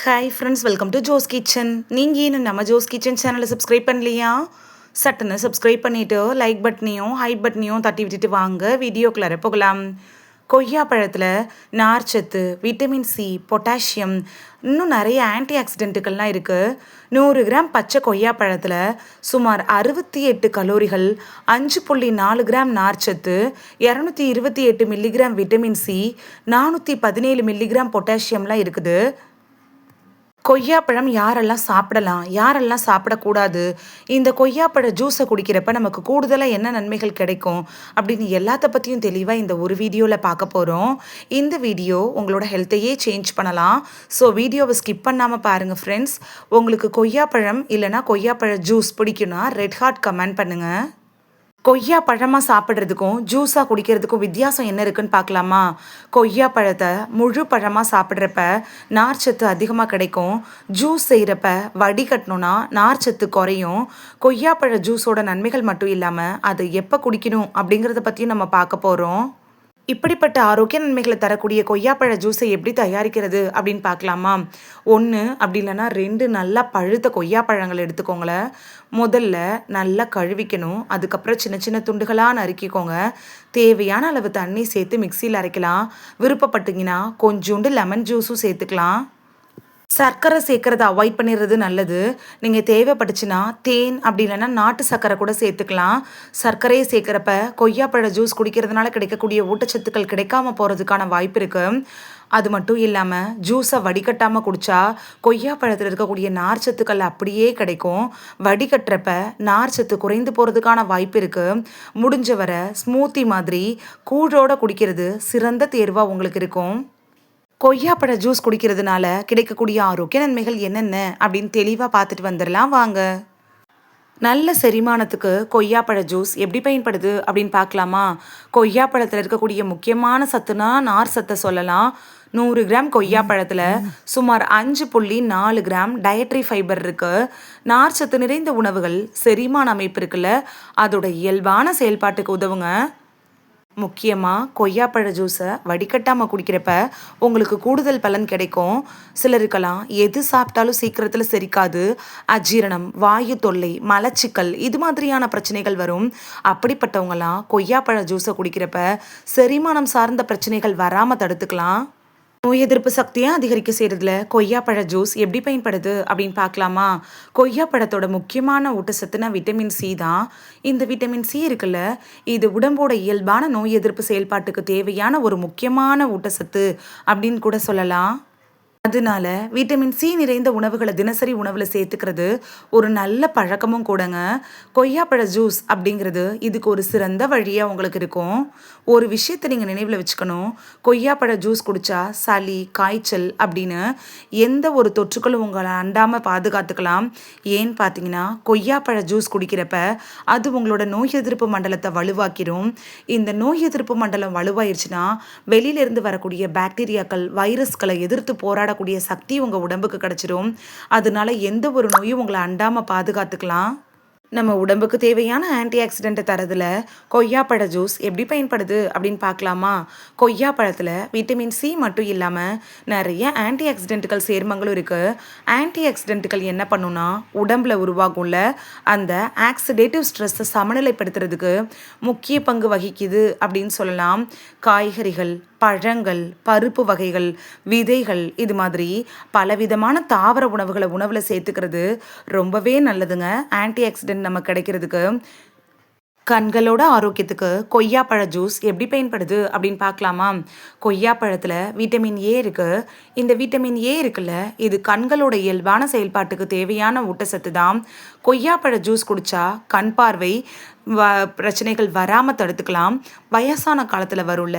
Hi friends, welcome to Jo's kitchen. நீங்கள் இன்னும் நம்ம ஜோஸ் கிச்சன் சேனலை சப்ஸ்கிரைப் பண்ணலையா? சட்டுன்னு சப்ஸ்கிரைப் பண்ணிவிட்டு லைக் பட்டனையும் ஹைப் பட்டனையும் தட்டி விட்டுட்டு வாங்க வீடியோக்குள்ளார போகலாம். கொய்யா பழத்தில் நார்ச்சத்து, விட்டமின் சி, பொட்டாசியம், இன்னும் நிறைய ஆன்டி ஆக்சிடென்ட்டுகள்லாம் இருக்குது. 100 கிராம் பச்சை கொய்யா பழத்தில் சுமார் 68 கலோரிகள், 5.4 கிராம் நார்ச்சத்து, 228 மில்லிகிராம் விட்டமின் சி, 417 மில்லிகிராம் பொட்டாசியம்லாம் இருக்குது. கொய்யாப்பழம் யாரெல்லாம் சாப்பிடலாம், யாரெல்லாம் சாப்பிடக்கூடாது, இந்த கொய்யாப்பழ ஜூஸை குடிக்கிறப்ப நமக்கு கூடுதலாக என்ன நன்மைகள் கிடைக்கும் அப்படின்னு எல்லாத்த பற்றியும் தெளிவாக இந்த ஒரு வீடியோவில் பார்க்க போகிறோம். இந்த வீடியோ உங்களோட ஹெல்த்தையே சேஞ்ச் பண்ணலாம். ஸோ வீடியோவை ஸ்கிப் பண்ணாமல் பாருங்கள் ஃப்ரெண்ட்ஸ். உங்களுக்கு கொய்யாப்பழம் இல்லைனா கொய்யாப்பழ ஜூஸ் பிடிக்குன்னா ரெட் ஹார்ட் கமெண்ட் பண்ணுங்கள். கொய்யா பழமாக சாப்பிட்றதுக்கும் ஜூஸாக குடிக்கிறதுக்கும் வித்தியாசம் என்ன இருக்குன்னு பார்க்கலாமா? கொய்யா பழத்தை முழு பழமாக சாப்பிட்றப்ப நார்ச்சத்து அதிகமாக கிடைக்கும். ஜூஸ் செய்கிறப்ப வடிகட்டணுன்னா நார்ச்சத்து குறையும். கொய்யாப்பழ ஜூஸோட நன்மைகள் மட்டும் இல்லாமல் அதை எப்போ குடிக்கணும் அப்படிங்கிறத பற்றியும் நம்ம பார்க்க போகிறோம். இப்படிப்பட்ட ஆரோக்கிய நன்மைகளை தரக்கூடிய கொய்யாப்பழ ஜூஸை எப்படி தயாரிக்கிறது அப்படின்னு பார்க்கலாமா? 1 அப்படி இல்லைன்னா 2 நல்லா பழுத்த கொய்யாப்பழங்கள் எடுத்துக்கோங்களேன். முதல்ல நல்லா கழுவிக்கணும். அதுக்கப்புறம் சின்ன சின்ன துண்டுகளாக நறுக்கிக்கோங்க. தேவையான அளவு தண்ணி சேர்த்து மிக்சியில் அரைக்கலாம். விருப்பப்பட்டீங்கன்னா கொஞ்சோண்டு லெமன் ஜூஸும் சேர்த்துக்கலாம். சர்க்கரை சேர்க்கறத அவாய்ட் பண்ணிடுறது நல்லது. நீங்கள் தேவைப்பட்டுச்சுன்னா தேன் அப்படி இல்லைன்னா நாட்டு சர்க்கரை கூட சேர்த்துக்கலாம். சர்க்கரையை சேர்க்குறப்ப கொய்யாப்பழ ஜூஸ் குடிக்கிறதுனால கிடைக்கக்கூடிய ஊட்டச்சத்துக்கள் கிடைக்காம போகிறதுக்கான வாய்ப்பு இருக்குது. அது மட்டும் இல்லாமல் ஜூஸை வடிகட்டாமல் குடித்தா கொய்யாப்பழத்தில் இருக்கக்கூடிய நார்ச்சத்துக்கள் அப்படியே கிடைக்கும். வடிகட்டுறப்ப நார்ச்சத்து குறைந்து போகிறதுக்கான வாய்ப்பு இருக்குது. முடிஞ்ச வரை ஸ்மூத்தி மாதிரி கூழோடு குடிக்கிறது சிறந்த தேர்வாக உங்களுக்கு இருக்கும். கொய்யாப்பழ ஜூஸ் குடிக்கிறதுனால கிடைக்கக்கூடிய ஆரோக்கிய நன்மைகள் என்னென்ன அப்படின்னு தெளிவாக பார்த்துட்டு வந்துடலாம் வாங்க. நல்ல செரிமானத்துக்கு கொய்யாப்பழ ஜூஸ் எப்படி பயன்படுது அப்படின்னு பார்க்கலாமா? கொய்யாப்பழத்தில் இருக்கக்கூடிய முக்கியமான சத்துனா நார் சத்தை சொல்லலாம். 100 கிராம் கொய்யாப்பழத்தில் சுமார் 5.4 கிராம் டயட்ரி ஃபைபர் இருக்குது. நார் சத்து நிறைந்த உணவுகள் செரிமான அமைப்பு இருக்குல்ல, அதோட இயல்பான செயல்பாட்டுக்கு உதவுங்க. முக்கியமாக கொய்யாப்பழ ஜூஸை வடிகட்டாமல் குடிக்கிறப்ப உங்களுக்கு கூடுதல் பலன் கிடைக்கும். சிலருக்கெல்லாம் எது சாப்பிட்டாலும் சீக்கிரத்தில் செரிக்காது. அஜீரணம், வாயு தொல்லை, மலச்சிக்கல் இது மாதிரியான பிரச்சனைகள் வரும். அப்படிப்பட்டவங்களாம் கொய்யாப்பழ ஜூஸை குடிக்கிறப்ப செரிமானம் சார்ந்த பிரச்சனைகள் வராமல் தடுத்துக்கலாம். நோய் எதிர்ப்பு சக்தியை அதிகரிக்க செய்கிறதுல கொய்யாப்பழ ஜூஸ் எப்படி பயன்படுது அப்படின்னு பார்க்கலாமா? கொய்யாப்பழத்தோட முக்கியமான ஊட்டச்சத்துனா விட்டமின் சி தான். இந்த விட்டமின் சி இருக்குல்ல, இது உடம்போட இயல்பான நோய் எதிர்ப்பு செயல்பாட்டுக்கு தேவையான ஒரு முக்கியமான ஊட்டச்சத்து அப்படின்னு கூட சொல்லலாம். அதனால விட்டமின் சி நிறைந்த உணவுகளை தினசரி உணவில் சேர்த்துக்கிறது ஒரு நல்ல பழக்கமும் கூடங்க. கொய்யாப்பழ ஜூஸ் அப்படிங்கிறது இதுக்கு ஒரு சிறந்த வழியாக உங்களுக்கு இருக்கும். ஒரு விஷயத்தை நீங்கள் நினைவில் வச்சுக்கணும். கொய்யாப்பழ ஜூஸ் குடித்தா சளி, காய்ச்சல் அப்படின்னு எந்த ஒரு தொற்றுக்களும் உங்களை அண்டாமல் பாதுகாத்துக்கலாம். ஏன்னு பார்த்தீங்கன்னா கொய்யாப்பழ ஜூஸ் குடிக்கிறப்ப அது உங்களோட நோய் எதிர்ப்பு மண்டலத்தை வலுவாக்கிடும். இந்த நோய் எதிர்ப்பு மண்டலம் வலுவாயிருச்சுன்னா வெளியிலிருந்து வரக்கூடிய பாக்டீரியாக்கள், வைரஸ்களை எதிர்த்து போராட கூடிய சக்தி உங்க உடம்புக்கு கிடைச்சிரும். அதனால எந்த ஒரு நோயும் உங்களை அண்டாம பாதுகாத்துக்கலாம். நம்ம உடம்புக்கு தேவையான ஆன்டி ஆக்சிடென்ட்டை தரதுல கொய்யாப்பழ ஜூஸ் எப்படி பயன்படுது அப்படின்னு பார்க்கலாமா? கொய்யாப்பழத்தில் விட்டமின் சி மட்டும் இல்லாமல் நிறைய ஆன்டி ஆக்சிடென்ட்டுகள் சேர்மங்களும் இருக்குது. ஆன்டி ஆக்சிடென்ட்டுகள் என்ன பண்ணுன்னா உடம்புல உருவாகும்ல அந்த ஆக்சிடேட்டிவ் ஸ்ட்ரெஸ்ஸை சமநிலைப்படுத்துறதுக்கு முக்கிய பங்கு வகிக்குது அப்படின்னு சொல்லலாம். காய்கறிகள், பழங்கள், பருப்பு வகைகள், விதைகள் இது மாதிரி பலவிதமான தாவர உணவுகளை உணவில் சேர்த்துக்கிறது ரொம்பவே நல்லதுங்க. ஆன்டி ஆக்சிடென்ட் நமக்கு கிடைக்கிறதுக்கு. கண்களோட ஆரோக்கியத்துக்கு கொய்யாப்பழ ஜூஸ் எப்படி பயன்படுது அப்படின்னு பார்க்கலாமா? கொய்யாப்பழத்தில் விட்டமின் ஏ இருக்குது. இந்த விட்டமின் ஏ இருக்குல்ல, இது கண்களோட இயல்பான செயல்பாட்டுக்கு தேவையான ஊட்டச்சத்து தான். கொய்யாப்பழ ஜூஸ் குடித்தா கண் பார்வை பிரச்சனைகள் வராமல் தடுத்துக்கலாம். வயசான காலத்தில் வரும்ல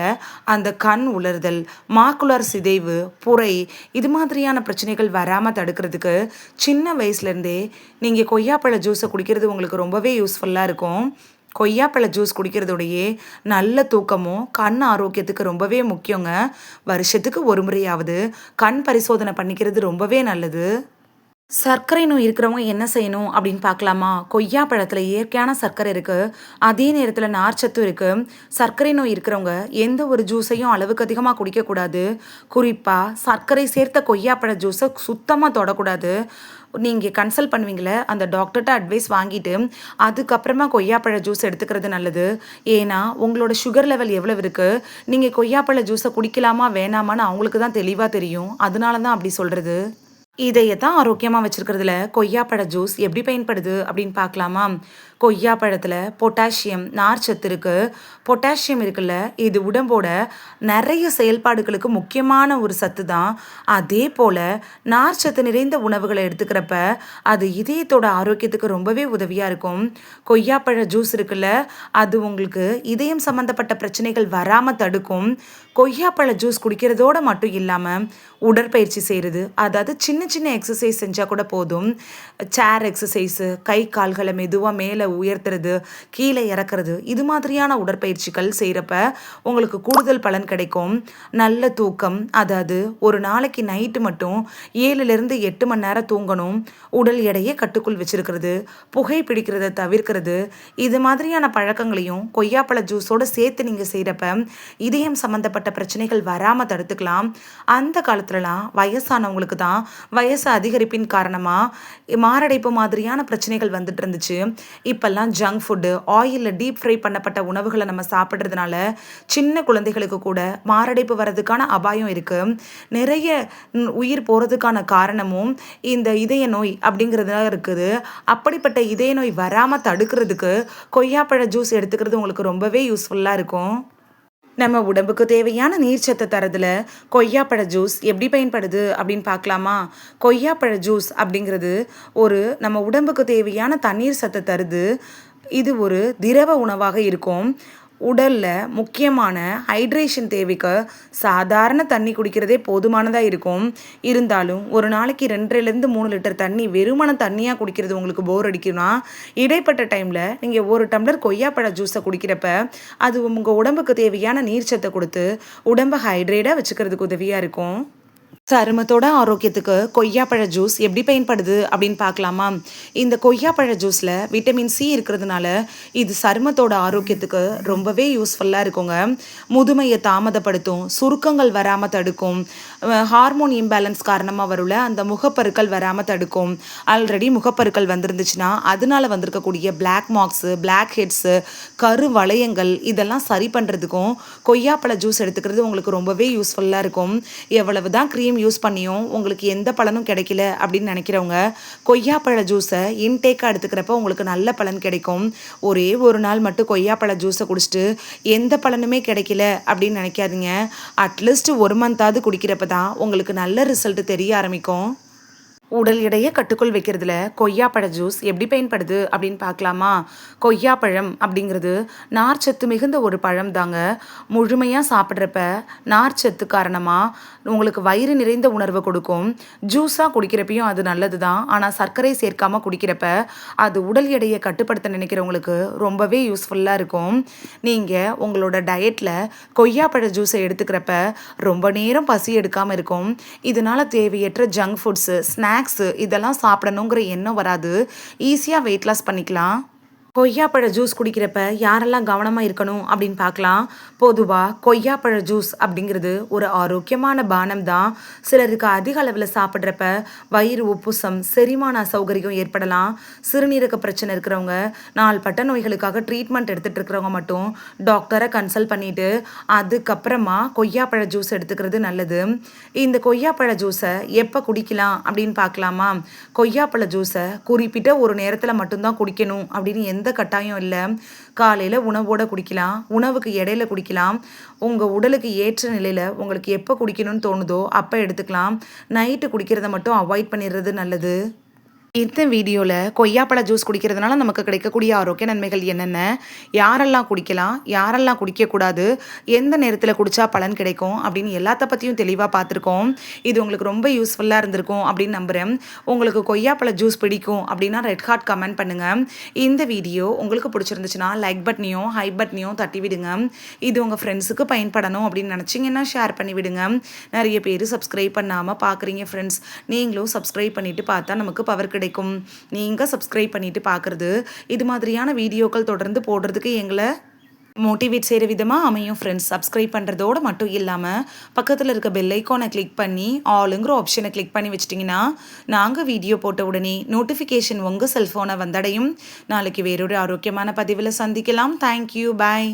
அந்த கண் உலர்தல், மாக்குலர் சிதைவு, புரை இது மாதிரியான பிரச்சனைகள் வராமல் தடுக்கிறதுக்கு சின்ன வயசுலேருந்தே நீங்கள் கொய்யாப்பழ ஜூஸை குடிக்கிறது உங்களுக்கு ரொம்பவே யூஸ்ஃபுல்லாக இருக்கும். கொய்யாப்பழ ஜூஸ் குடிக்கிறதோடையே நல்ல தூக்கமும் கண் ஆரோக்கியத்துக்கு ரொம்பவே முக்கியங்க. வருஷத்துக்கு ஒரு முறையாவது கண் பரிசோதனை பண்ணிக்கிறது ரொம்பவே நல்லது. சர்க்கரை நோய் இருக்கிறவங்க என்ன செய்யணும் அப்படின்னு பார்க்கலாமா? கொய்யா பழத்துல இயற்கையான சர்க்கரை இருக்கு. அதே நேரத்துல நார்ச்சத்தும் இருக்கு. சர்க்கரை நோய் இருக்கிறவங்க எந்த ஒரு ஜூஸையும் அளவுக்கு அதிகமா குடிக்கக்கூடாது. குறிப்பா சர்க்கரை சேர்த்த கொய்யா பழ ஜூஸ சுத்தமா தொடக்கூடாது. நீங்க கன்சல்ட் பண்ணுவீங்கள்ல, அந்த டாக்டர்ட்ட அட்வைஸ் வாங்கிட்டு, அதுக்கப்புறமா கொய்யாப்பழ ஜூஸ் எடுத்துக்கிறது நல்லது. ஏன்னா, உங்களோட சுகர் லெவல் எவ்வளவு இருக்கு? நீங்க கொய்யாப்பழ ஜூஸ குடிக்கலாமா, வேணாமான்னு அவங்களுக்கு தான் தெளிவா தெரியும். அதனால தான் அப்படி சொல்றது. இதயத்த ஆரோக்கியமா வச்சிருக்கிறதுல கொய்யாப்பழ ஜூஸ் எப்படி பயன்படுது அப்படின்னு பார்க்கலாமா? கொய்யா பழத்துல பொட்டாசியம், நார்ச்சத்து இருக்கு. பொட்டாசியம் இருக்குல்ல, இது உடம்போட நிறைய செயல்பாடுகளுக்கு முக்கியமான ஒரு சத்து தான். அதே போல நார்ச்சத்து நிறைந்த உணவுகளை எடுத்துக்கிறப்ப, அது இதயத்தோட ஆரோக்கியத்துக்கு ரொம்பவே உதவியா இருக்கும். கொய்யாப்பழ ஜூஸ் இருக்குல்ல, அது உங்களுக்கு இதயம் சம்பந்தப்பட்ட பிரச்சனைகள் வராம தடுக்கும். கொய்யாப்பழ ஜூஸ் குடிக்கிறதோட மட்டும் இல்லாம, உடற்பயிற்சி செய்றது, அதாவது சின்ன சின்ன எக்ஸர்சைஸ் செஞ்சா கூட போதும். சேர் எக்ஸர்சைஸு, கை கால்கள மெதுவா மேல உயர்த்துறது, கீழ இறக்குறது, இது மாதிரியான உடற்பயிற்சிகள் செய்றப்ப உங்களுக்கு கூடுதல் பலன் கிடைக்கும். நல்ல தூக்கம், அதாவது ஒரு நாளைக்கு நைட்டு மட்டும் 7லிருந்து 8 மணி நேரம் தூங்கணும். உடல் எடையை கட்டுக்குள் வச்சிருக்கிறது, புகை பிடிக்கிறத தவிர்க்கிறது, இது மாதிரியான பழக்கங்களையும் கொய்யாப்பழ ஜூஸோட சேர்த்து நீங்க செய்றப்ப, இதயம் சம்பந்தப்பட்ட பிரச்சனைகள் வராம தடுத்துக்கலாம். அந்த காலத்துலலாம் வயசானவங்களுக்கு தான் வயசு அதிகரிப்பின் காரணமா மாரடைப்பு மாதிரியான பிரச்சனைகள் வந்துட்டு இருந்துச்சு. இப்பல்லாம் ஜங்க் ஃபுட்டு, ஆயில்ல டீப் ஃப்ரை பண்ணப்பட்ட உணவுகளை நம்ம சாப்பிட்றதுனால சின்ன குழந்தைகளுக்கு கூட மாரடைப்பு வர்றதுக்கான அபாயம் இருக்கு. நிறைய உயிர் போறதுக்கான காரணமும் இந்த இதய நோய் அப்படிங்கிறதுல இருக்குது. அப்படிப்பட்ட இதய நோய் வராம தடுக்கிறதுக்கு கொய்யாப்பழ ஜூஸ் எடுத்துக்கிறது உங்களுக்கு ரொம்பவே யூஸ்ஃபுல்லா இருக்கும். நம்ம உடம்புக்கு தேவையான நீர்ச்சத்தை தரதுல கொய்யாப்பழ ஜூஸ் எப்படி பயன்படுது அப்படின்னு பார்க்கலாமா? கொய்யாப்பழ ஜூஸ் அப்படிங்கிறது நம்ம உடம்புக்கு தேவையான தண்ணீர் சத்தை தருது. இது ஒரு திரவ உணவாக இருக்கும். உடல்ல முக்கியமான ஹைட்ரேஷன் தேவைக்கு சாதாரண தண்ணி குடிக்கிறதே போதுமானதா இருக்கும். இருந்தாலும் ஒரு நாளைக்கு 2லிருந்து 3 லிட்டர் தண்ணி வெறுமன தண்ணியா குடிக்கிறது உங்களுக்கு போர் அடிக்கும்னா, இடைப்பட்ட டைம்ல நீங்க 1 டம்ளர் கொய்யாப்பழ ஜூஸ குடிக்கிறப்ப, அது உங்க உடம்புக்கு தேவையான நீர்ச்சத்த குடுத்து, உடம்ப ஹைட்ரேட்டா வச்சுக்கிறதுக்கு உதவியா இருக்கும். சருமத்தோட ஆரோக்கியத்துக்கு கொய்யாப்பழ ஜூஸ் எப்படி பயன்படுது அப்படின்னு பார்க்கலாமா? இந்த கொய்யாப்பழ ஜூஸில் விட்டமின் சி இருக்கிறதுனால இது சருமத்தோட ஆரோக்கியத்துக்கு ரொம்பவே யூஸ்ஃபுல்லாக இருக்குங்க. முதுமையை தாமதப்படுத்தும், சுருக்கங்கள் வராமல் தடுக்கும், ஹார்மோன் இம்பேலன்ஸ் காரணமாக வரும்ல அந்த முகப்பருக்கள் வராமல் தடுக்கும். ஆல்ரெடி முகப்பருக்கள் வந்திருந்துச்சுன்னா அதனால வந்திருக்கக்கூடிய பிளாக் மார்க்ஸு, பிளாக் ஹெட்ஸு, கரு வளையங்கள் இதெல்லாம் சரி பண்ணுறதுக்கும் கொய்யாப்பழ ஜூஸ் எடுத்துக்கிறது உங்களுக்கு ரொம்பவே யூஸ்ஃபுல்லாக இருக்கும். எவ்வளவு தான் க்ரீம் யூஸ் பண்ணியும் உங்களுக்கு எந்த பலனும் கிடைக்கல அப்படின்னு நினைக்கிறவங்க கொய்யாப்பழ ஜூஸை இன்டேக்காக எடுத்துக்கிறப்ப உங்களுக்கு நல்ல பலன் கிடைக்கும். ஒரே ஒரு நாள் மட்டும் கொய்யாப்பழ ஜூஸை குடிச்சிட்டு எந்த பலனுமே கிடைக்கல அப்படின்னு நினைக்காதீங்க. அட்லீஸ்ட் 1 மந்தாவது குடிக்கிறப்ப தான் உங்களுக்கு நல்ல ரிசல்ட் தெரிய ஆரம்பிக்கும். உடல் எடையை கட்டுக்குள் வைக்கிறதுல கொய்யாப்பழ ஜூஸ் எப்படி பயன்படுது அப்படின்னு பார்க்கலாமா? கொய்யாப்பழம் அப்படிங்கிறது நார்ச்சத்து மிகுந்த ஒரு பழம் தாங்க. முழுமையாக சாப்பிட்றப்ப நார்ச்சத்து காரணமாக உங்களுக்கு வயிறு நிறைந்த உணர்வை கொடுக்கும். ஜூஸாக குடிக்கிறப்பையும் அது நல்லது தான். ஆனால் சர்க்கரை சேர்க்காமல் குடிக்கிறப்ப அது உடல் எடையை கட்டுப்படுத்த நினைக்கிறவங்களுக்கு ரொம்பவே யூஸ்ஃபுல்லாக இருக்கும். நீங்கள் உங்களோட டயட்டில் கொய்யாப்பழ ஜூஸை எடுத்துக்கிறப்ப ரொம்ப நேரம் பசி எடுக்காமல் இருக்கும். இதனால் தேவையற்ற ஜங்க் ஃபுட்ஸு, ஸ்நாக்ஸு இதெல்லாம் சாப்பிடணுங்கிற எண்ணம் வராது. ஈஸியாக வெயிட் லாஸ் பண்ணிக்கலாம். கொய்யாப்பழ ஜூஸ் குடிக்கிறப்ப யாரெல்லாம் கவனமாக இருக்கணும் அப்படின்னு பார்க்கலாம். பொதுவாக கொய்யாப்பழ ஜூஸ் அப்படிங்கிறது ஒரு ஆரோக்கியமான பானம் தான். சிலருக்கு அதிக அளவில் சாப்பிட்றப்ப வயிறு உப்புசம், செரிமான அசௌகரியம் ஏற்படலாம். சிறுநீரக பிரச்சனை இருக்கிறவங்க, நாள்பட்ட நோய்களுக்காக ட்ரீட்மெண்ட் எடுத்துகிட்டு இருக்கிறவங்க மட்டும் டாக்டரை கன்சல்ட் பண்ணிவிட்டு அதுக்கப்புறமா கொய்யாப்பழ ஜூஸ் எடுத்துக்கிறது நல்லது. இந்த கொய்யாப்பழ ஜூஸை எப்போ குடிக்கலாம் அப்படின்னு பார்க்கலாமா? கொய்யாப்பழ ஜூஸை குறிப்பிட்ட ஒரு நேரத்தில் மட்டும்தான் குடிக்கணும் அப்படின்னு எந்த கட்டாயம் இல்லை. காலையில் உணவோட குடிக்கலாம், உணவுக்கு இடையில குடிக்கலாம். உங்கள் உடலுக்கு ஏற்ற நிலையில் உங்களுக்கு எப்போ குடிக்கணும்னு தோணுதோ அப்போ எடுத்துக்கலாம். நைட்டு குடிக்கிறத மட்டும் அவாய்ட் பண்ணிடுறது நல்லது. இந்த வீடியோவில் கொய்யாப்பழ ஜூஸ் குடிக்கிறதுனால நமக்கு கிடைக்கக்கூடிய ஆரோக்கிய நன்மைகள் என்னென்ன, யாரெல்லாம் குடிக்கலாம், யாரெல்லாம் குடிக்கக்கூடாது, எந்த நேரத்தில் குடித்தா பலன் கிடைக்கும் அப்படின்னு எல்லாத்த பற்றியும் தெளிவாக பார்த்துருக்கோம். இது உங்களுக்கு ரொம்ப யூஸ்ஃபுல்லாக இருந்திருக்கும் அப்படின்னு நம்புகிறேன். உங்களுக்கு கொய்யாப்பழ ஜூஸ் பிடிக்கும் அப்படின்னா ரெட் ஹார்ட் கமெண்ட் பண்ணுங்கள். இந்த வீடியோ உங்களுக்கு பிடிச்சிருந்துச்சுன்னா லைக் பட்டனையும் ஹை பட்டனையும் தட்டி விடுங்க. இது உங்கள் ஃப்ரெண்ட்ஸுக்கு பயன்படணும் அப்படின்னு நினச்சிங்கன்னா ஷேர் பண்ணி விடுங்க. நிறைய பேர் சப்ஸ்கிரைப் பண்ணாமல் பார்க்குறீங்க ஃப்ரெண்ட்ஸ். நீங்களும் சப்ஸ்கிரைப் பண்ணிவிட்டு பார்த்தா நமக்கு பவர் கிடைக்கும். நீங்கள் சப்ஸ்கிரைப் பண்ணிட்டு பார்க்குறது இது மாதிரியான வீடியோக்கள் தொடர்ந்து போடுறதுக்கு எங்களை மோட்டிவேட் செய்கிற விதமாக அமையும் ஃப்ரெண்ட்ஸ். சப்ஸ்கிரைப் பண்ணுறதோடு மட்டும் இல்லாமல் பக்கத்தில் இருக்க பெல் ஐக்கானை கிளிக் பண்ணி ஆளுங்கிற ஆப்ஷனை கிளிக் பண்ணி வச்சிட்டிங்கன்னா நாங்கள் வீடியோ போட்ட உடனே நோட்டிஃபிகேஷன் உங்கள் செல்ஃபோனை வந்தடையும். நாளைக்கு வேறொரு ஆரோக்கியமான பதிவில் சந்திக்கலாம். தேங்க்யூ, பாய்.